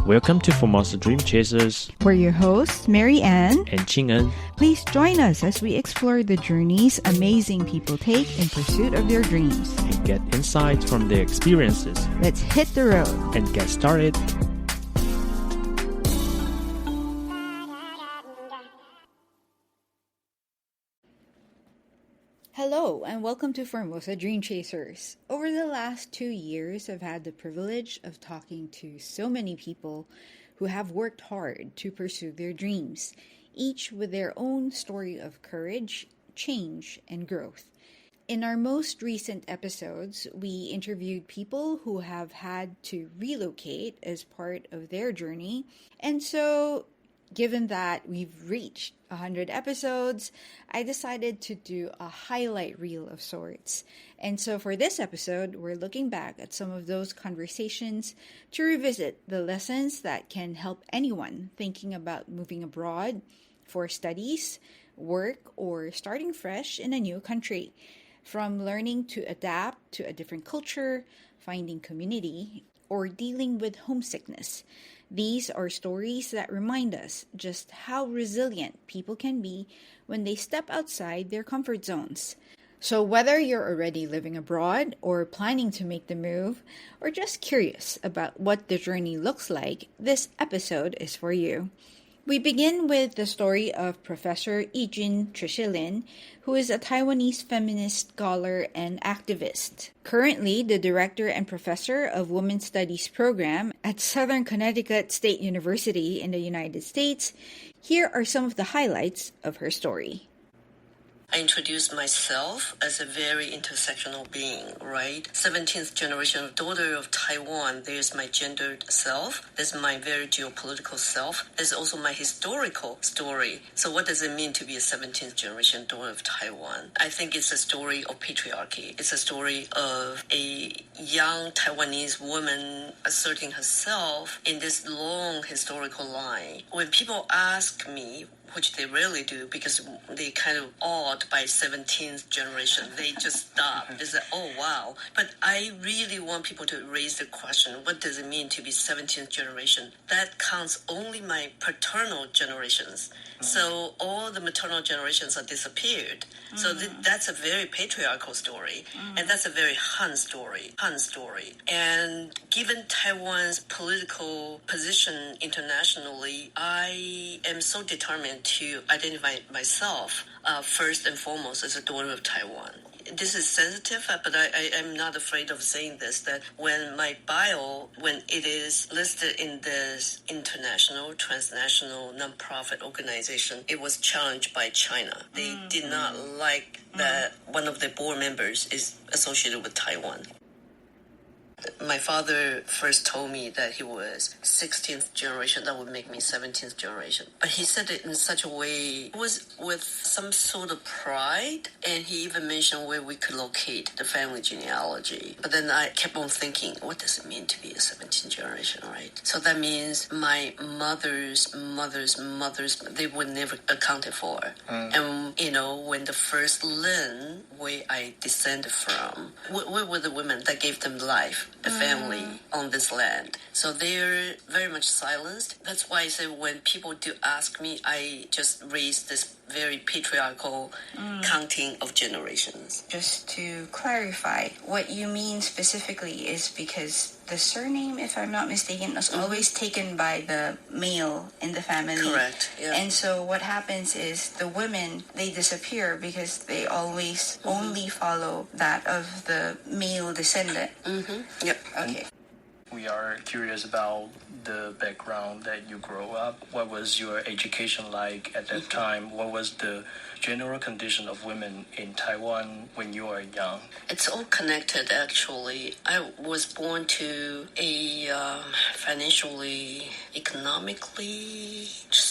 Welcome to Formosa Dream Chasers. We're your hosts, Mary Ann and Ching En. Please join us as we explore the journeys amazing people take in pursuit of their dreams. And get insights from their experiences. Let's hit the road and get started. Hello and welcome to Formosa Dream Chasers. Over the last 2 years, I've had the privilege of talking to so many people who have worked hard to pursue their dreams, each with their own story of courage, change, and growth. In our most recent episodes, we interviewed people who have had to relocate as part of their journey. And so, given that we've reached 100 episodes, I decided to do a highlight reel of sorts. And so for this episode, we're looking back at some of those conversations to revisit the lessons that can help anyone thinking about moving abroad for studies, work, or starting fresh in a new country. From learning to adapt to a different culture, finding community, or dealing with homesickness. These are stories that remind us just how resilient people can be when they step outside their comfort zones. So whether you're already living abroad or planning to make the move, or just curious about what the journey looks like, this episode is for you. We begin with the story of Professor Ijin Trishilin, who is a Taiwanese feminist scholar and activist. Currently the director and professor of Women's Studies program at Southern Connecticut State University in the United States, here are some of the highlights of her story. I introduced myself as a very intersectional being, right? 17th generation daughter of Taiwan. There's my gendered self. There's my very geopolitical self. There's also my historical story. So what does it mean to be a 17th generation daughter of Taiwan? I think it's a story of patriarchy. It's a story of a young Taiwanese woman asserting herself in this long historical line. When people ask me, which they rarely do because they kind of awed by 17th generation. They just stop. They say, oh, wow. But I really want people to raise the question, what does it mean to be 17th generation? That counts only my paternal generations. Mm-hmm. So all the maternal generations are disappeared. Mm-hmm. So that's a very patriarchal story. Mm-hmm. And that's a very Han story. And given Taiwan's political position internationally, I am so determined to identify myself first and foremost as a daughter of Taiwan. This is sensitive, but I'm not afraid of saying this, that when my bio, when it is listed in this international, transnational, nonprofit organization, it was challenged by China. They did not like that one of the board members is associated with Taiwan. My father first told me that he was 16th generation. That would make me 17th generation. But he said it in such a way, it was with some sort of pride. And he even mentioned where we could locate the family genealogy. But then I kept on thinking, what does it mean to be a 17th generation, right? So that means my mother's, they were never accounted for. And, when the first Lin, where I descended from, where were the women that gave them life? A family on this land. So they're very much silenced. That's why I say when people do ask me, I just raise this very patriarchal counting of generations. Just to clarify, what you mean specifically is because the surname, if I'm not mistaken, is always taken by the male in the family. Correct, yeah. And so what happens is the women, they disappear because they always only follow that of the male descendant. Mm-hmm. Yep. Okay. We are curious about the background that you grow up. What was your education like at that time? What was the general condition of women in Taiwan when you were young? It's all connected, actually. I was born to a financially, economically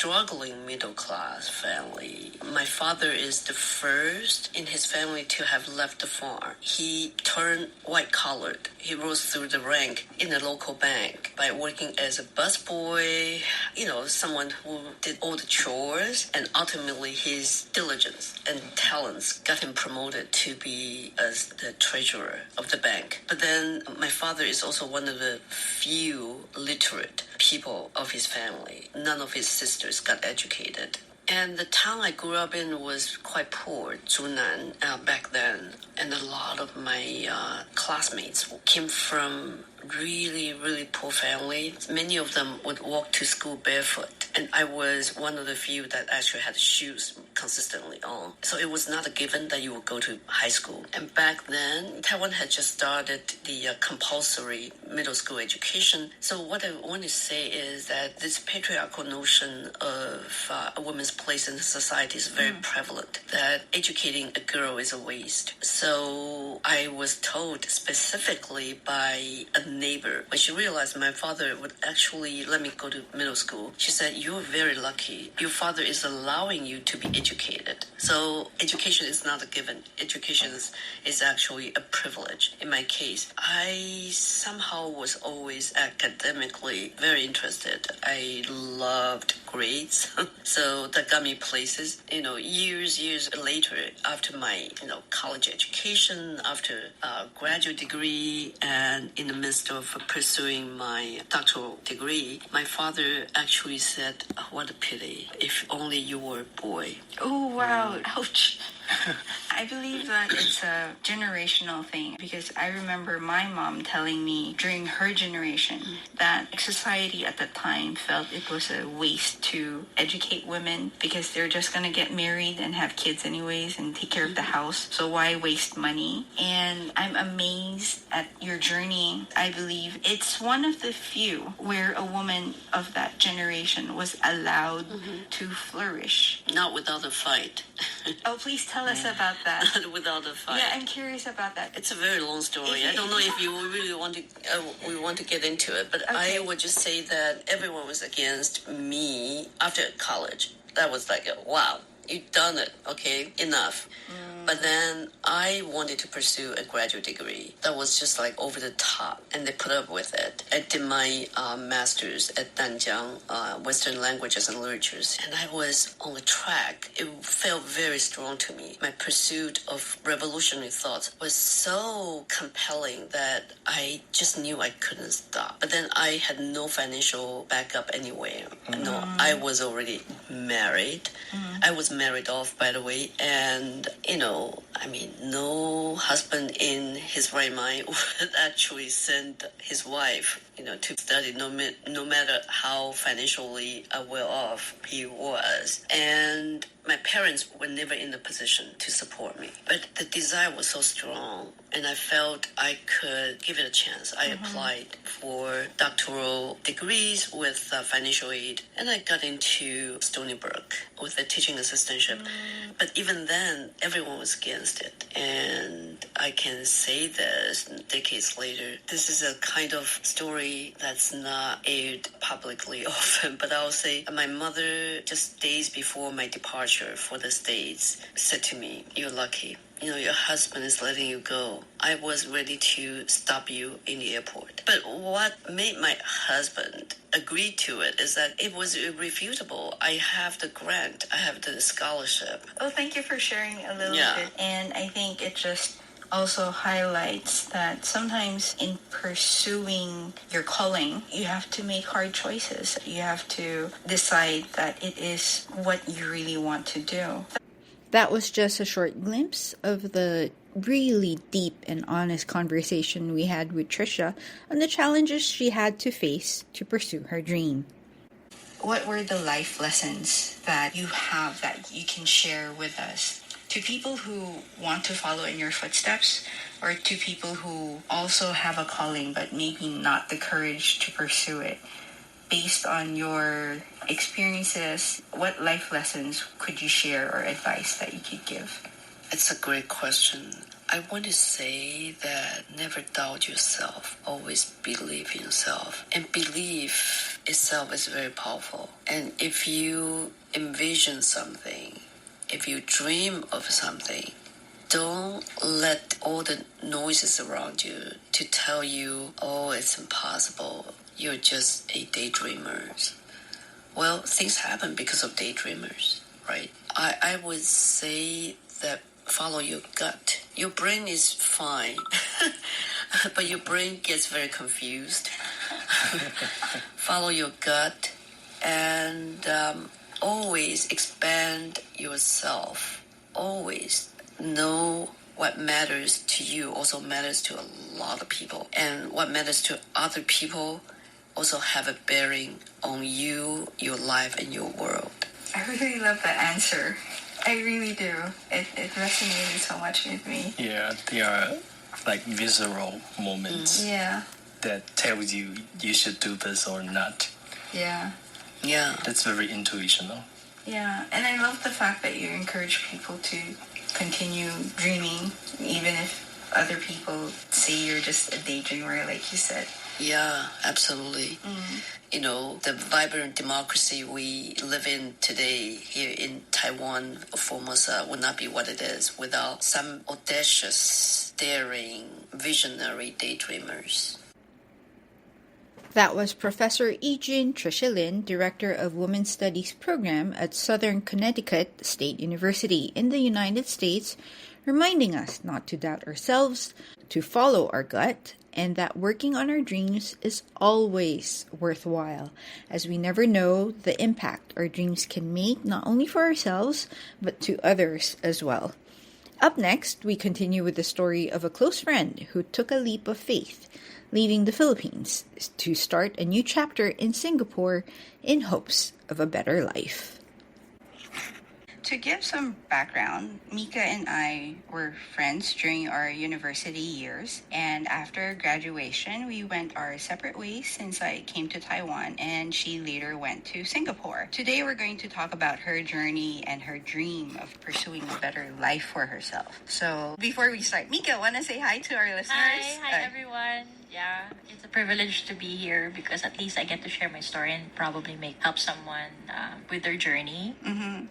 struggling middle class family. My father is the first in his family to have left the farm. He turned white collared. He rose through the rank in a local bank by working as a busboy, someone who did all the chores, and ultimately his diligence and talents got him promoted to be as the treasurer of the bank. But then my father is also one of the few literate people of his family. None of his sisters got educated. And the town I grew up in was quite poor, Zhunan, back then. And a lot of my classmates came from really, really poor families. Many of them would walk to school barefoot. And I was one of the few that actually had shoes consistently on. So it was not a given that you would go to high school. And back then, Taiwan had just started the compulsory middle school education. So what I want to say is that this patriarchal notion of a woman's place in society is very prevalent, that educating a girl is a waste. So I was told specifically by a neighbor, when she realized my father would actually let me go to middle school, she said, "You're very lucky. Your father is allowing you to be educated." So education is not a given. Education is actually a privilege. In my case, I somehow was always academically very interested. I loved grades. So that got me places, years later after my, college education, after a graduate degree, and in the midst of pursuing my doctoral degree, my father actually said, "Oh, what a pity. If only you were a boy." Oh, wow. Ouch. I believe that it's a generational thing, because I remember my mom telling me during her generation that society at the time felt it was a waste to educate women because they're just going to get married and have kids anyways and take care of the house. So why waste money? And I'm amazed at your journey. I believe it's one of the few where a woman of that generation was allowed to flourish. Not without a fight. Oh, please tell us about that. Not without a fight. Yeah, I'm curious about that. It's a very long story. I don't know if you really want to we want to get into it, but Okay. I would just say that everyone was against me after college. That was like, wow, you've done it. Okay, enough. But then I wanted to pursue a graduate degree that was just like over the top, and they put up with it. I did my master's at Danjiang, Western Languages and Literatures, and I was on the track. It felt very strong to me. My pursuit of revolutionary thoughts was so compelling that I just knew I couldn't stop. But then I had no financial backup anywhere. No, I was already married. I was married off, by the way, and no husband in his right mind would actually send his wife, to study, no matter how financially well off he was. And my parents were never in a position to support me. But the desire was so strong, and I felt I could give it a chance. I applied for doctoral degrees with financial aid, and I got into Stony Brook with a teaching assistantship. But even then, everyone was against it. And I can say this decades later. This is a kind of story that's not aired publicly often, but I'll say my mother, just days before my departure for the States, said to me, "You're lucky. Your husband is letting you go. I was ready to stop you in the airport." But what made my husband agree to it is that it was irrefutable. I have the grant. I have the scholarship. Oh, thank you for sharing a little Yeah. bit. And I think it just also highlights that sometimes in pursuing your calling, you have to make hard choices. You have to decide that it is what you really want to do. That was just a short glimpse of the really deep and honest conversation we had with Trisha on the challenges she had to face to pursue her dream. What were the life lessons that you have that you can share with us to people who want to follow in your footsteps, or to people who also have a calling but maybe not the courage to pursue it? Based on your experiences, what life lessons could you share or advice that you could give? It's a great question. I want to say that never doubt yourself. Always believe in yourself. And believe itself is very powerful. And if you envision something, if you dream of something, don't let all the noises around you to tell you, oh, it's impossible. You're just a daydreamer. Well, things happen because of daydreamers, right? I would say that follow your gut. Your brain is fine, but your brain gets very confused. Follow your gut and always expand yourself. Always know what matters to you also matters to a lot of people. And what matters to other people also have a bearing on you, your life, and your world. I really love that answer. I really do. It resonated so much with me. Yeah, they are like visceral moments Yeah. that tells you you should do this or not. Yeah. Yeah. That's very intuitional. Yeah. And I love the fact that you encourage people to continue dreaming, even if other people say you're just a daydreamer, like you said. Yeah, absolutely. You know, the vibrant democracy we live in today here in Taiwan, Formosa, would not be what it is without some audacious, daring, visionary daydreamers. That was Professor Ijin Tricia Lin, Director of Women's Studies Program at Southern Connecticut State University in the United States, reminding us not to doubt ourselves, to follow our gut, and that working on our dreams is always worthwhile, as we never know the impact our dreams can make not only for ourselves, but to others as well. Up next, we continue with the story of a close friend who took a leap of faith, leaving the Philippines to start a new chapter in Singapore in hopes of a better life. To give some background, Mika and I were friends during our university years, and after graduation, we went our separate ways since I came to Taiwan and she later went to Singapore. Today, we're going to talk about her journey and her dream of pursuing a better life for herself. So, before we start, Mika, want to say hi to our listeners? Hi everyone. Yeah, it's a privilege to be here because at least I get to share my story and probably help someone with their journey.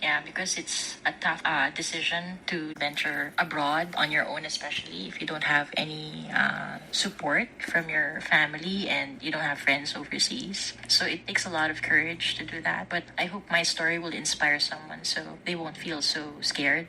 Yeah, because it's a tough decision to venture abroad on your own, especially if you don't have any support from your family and you don't have friends overseas. So it takes a lot of courage to do that. But I hope my story will inspire someone so they won't feel so scared.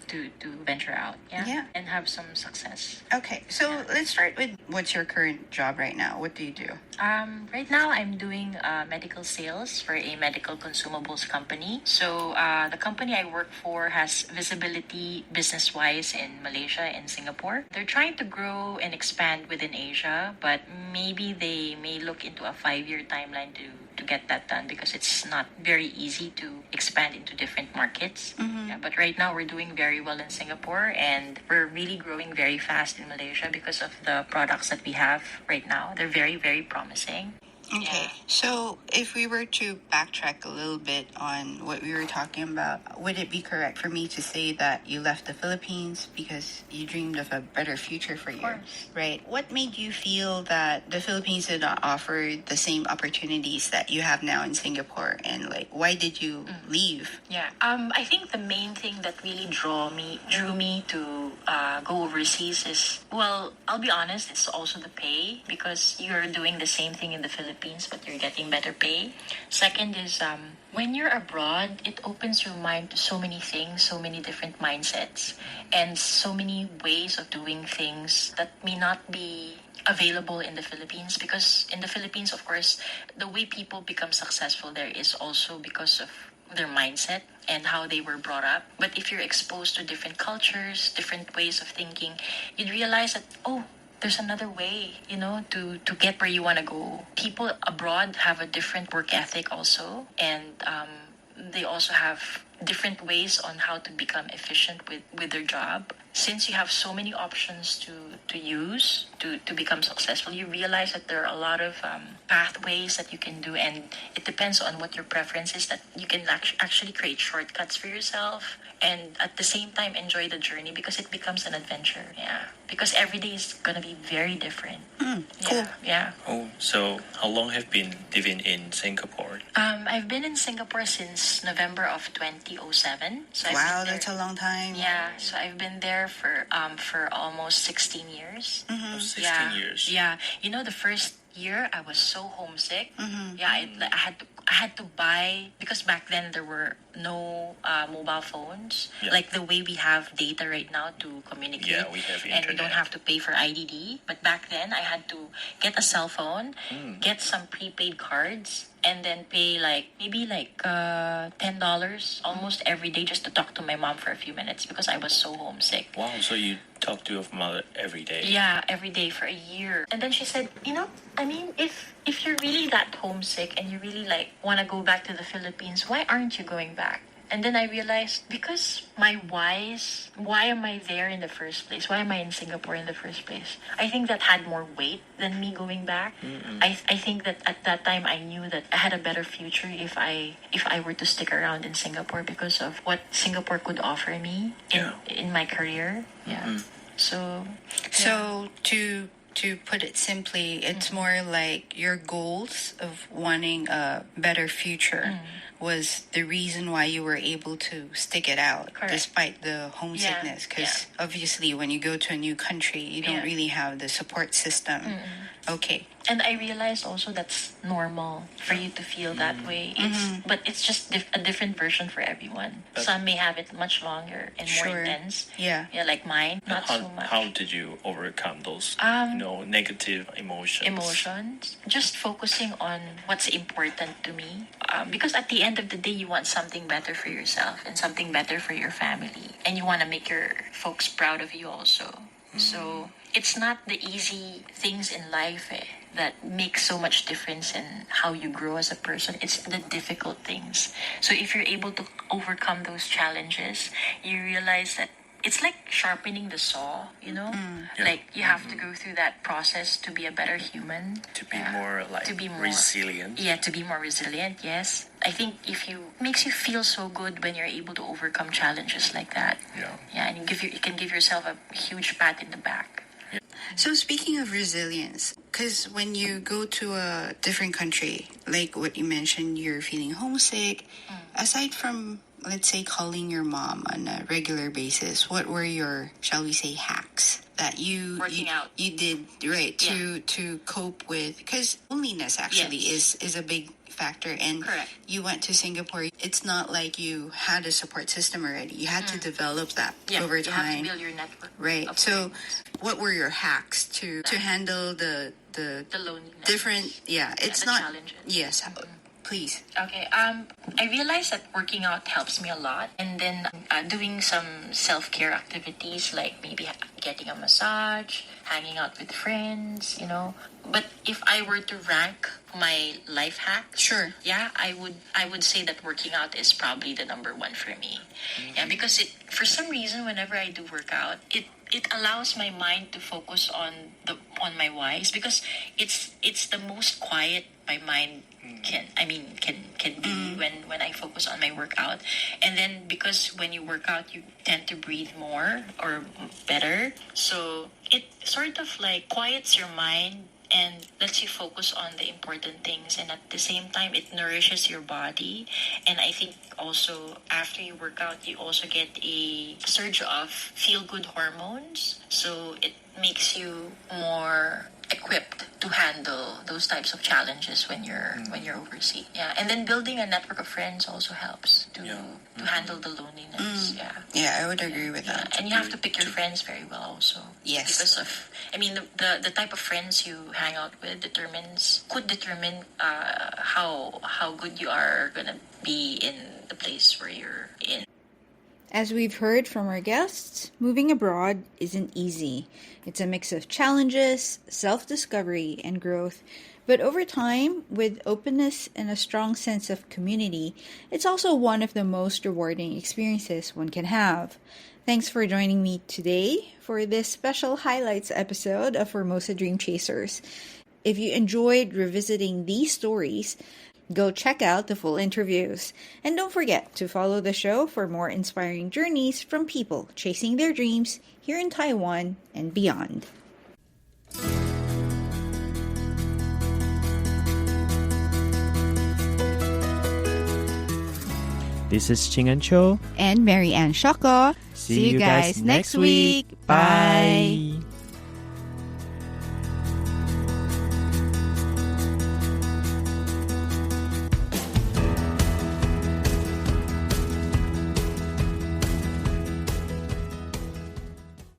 To venture out, and have some success. Okay, so let's start with what's your current job right now? What do you do? Right now, I'm doing medical sales for a medical consumables company. So the company I work for has visibility business-wise in Malaysia and Singapore. They're trying to grow and expand within Asia, but maybe they may look into a 5-year timeline to get that done because it's not very easy to expand into different markets. Yeah, but right now we're doing very well in Singapore and we're really growing very fast in Malaysia because of the products that we have right now. They're very, very promising. Okay, so if we were to backtrack a little bit on what we were talking about, would it be correct for me to say that you left the Philippines because you dreamed of a better future for you? Right. What made you feel that the Philippines did not offer the same opportunities that you have now in Singapore? And like, why did you leave? Yeah. I think the main thing that really drew me to go overseas is, well, I'll be honest, it's also the pay because you're doing the same thing in the Philippines but you're getting better pay. Second is when you're abroad, it opens your mind to so many things, so many different mindsets, and so many ways of doing things that may not be available in the Philippines because in the Philippines, of course, the way people become successful there is also because of their mindset and how they were brought up. But if you're exposed to different cultures, different ways of thinking, you'd realize that, oh, there's another way, to get where you want to go. People abroad have a different work ethic also, and they also have different ways on how to become efficient with their job. since you have so many options to use to become successful, you realize that there are a lot of pathways that you can do, and it depends on what your preference is, that you can actually create shortcuts for yourself and at the same time enjoy the journey because it becomes an adventure. Yeah, because every day is gonna be very different. Cool. Yeah. Oh, so how long have you been living in Singapore? I've been in Singapore since November of 2007. So Wow, I've been that's there, a long time. yeah. So I've been there for almost 16 years. Oh, 16 Yeah. years. Yeah. You know, the first year I was so homesick. Yeah, I had to buy, because back then there were no mobile phones, Yeah. like the way we have data right now to communicate. Yeah, we have and we don't internet. have to pay for IDD. But back then I had to get a cell phone, get some prepaid cards, and then pay maybe $10 almost every day just to talk to my mom for a few minutes because I was so homesick. Wow, so you talk to your mother every day? Yeah, every day for a year. And then she said, I mean, if you're really that homesick and you really want to go back to the Philippines, why aren't you going back? And then I realized, because why am I there in the first place? Why am I in Singapore in the first place? I think that had more weight than me going back. I think that at that time I knew that I had a better future if I were to stick around in Singapore because of what Singapore could offer me in my career. Yeah. So To put it simply, it's more like your goals of wanting a better future was the reason why you were able to stick it out. Correct. Despite the homesickness, because obviously when you go to a new country, you don't really have the support system. Okay. And I realized also that's normal for you to feel that way. But it's just a different version for everyone. Some may have it much longer and more Sure. intense. Yeah. Yeah, like mine, not how, so much. How did you overcome those, negative emotions? Emotions, just focusing on what's important to me, because at the end of the day you want something better for yourself and something better for your family, and you want to make your folks proud of you also. So it's not the easy things in life that make so much difference in how you grow as a person. It's the difficult things. So if you're able to overcome those challenges, you realize that it's like sharpening the saw, like you have to go through that process to be a better human, To be more resilient. yeah, to be more resilient. Yes, I think makes you feel so good when you're able to overcome challenges like that. Yeah, and you can give yourself a huge pat in the back. So speaking of resilience, because when you go to a different country, like what you mentioned, you're feeling homesick. Aside from, let's say, calling your mom on a regular basis, what were your, shall we say, hacks that Working out. you did to cope with? Because loneliness actually is a big factor, and Correct. you went to Singapore. It's not like you had a support system already. You had to develop that over You have time. to build your network. Right. of So, friends. what were your hacks to handle the The loneliness. different? Yeah, it's the not. challenges. Yes, please. Okay. I realized that working out helps me a lot, and then doing some self-care activities like maybe getting a massage, hanging out with friends. But if I were to rank my life hacks, Sure. yeah, I would say that working out is probably the number one for me. Yeah, because for some reason whenever I do work out, it allows my mind to focus on my whys, because it's the most quiet my mind can be when I focus on my workout. And then because when you work out you tend to breathe more or better, so it sort of quiets your mind and lets you focus on the important things, and at the same time it nourishes your body. And I think also after you work out you also get a surge of feel good hormones, so it makes you more equipped to handle those types of challenges when you're overseas. Yeah, and then building a network of friends also helps to handle the loneliness. Yeah, I would agree with that. And you have to pick your friends very well also. Yes. Because the type of friends you hang out with could determine how good you are gonna be in the place where you're in. As we've heard from our guests, moving abroad isn't easy. It's a mix of challenges, self-discovery, and growth. But over time, with openness and a strong sense of community, it's also one of the most rewarding experiences one can have. Thanks for joining me today for this special highlights episode of Formosa Dream Chasers. If you enjoyed revisiting these stories, go check out the full interviews. And don't forget to follow the show for more inspiring journeys from people chasing their dreams here in Taiwan and beyond. This is Ching and Cho. And Mary Ann Shoko. See you guys next week. Bye.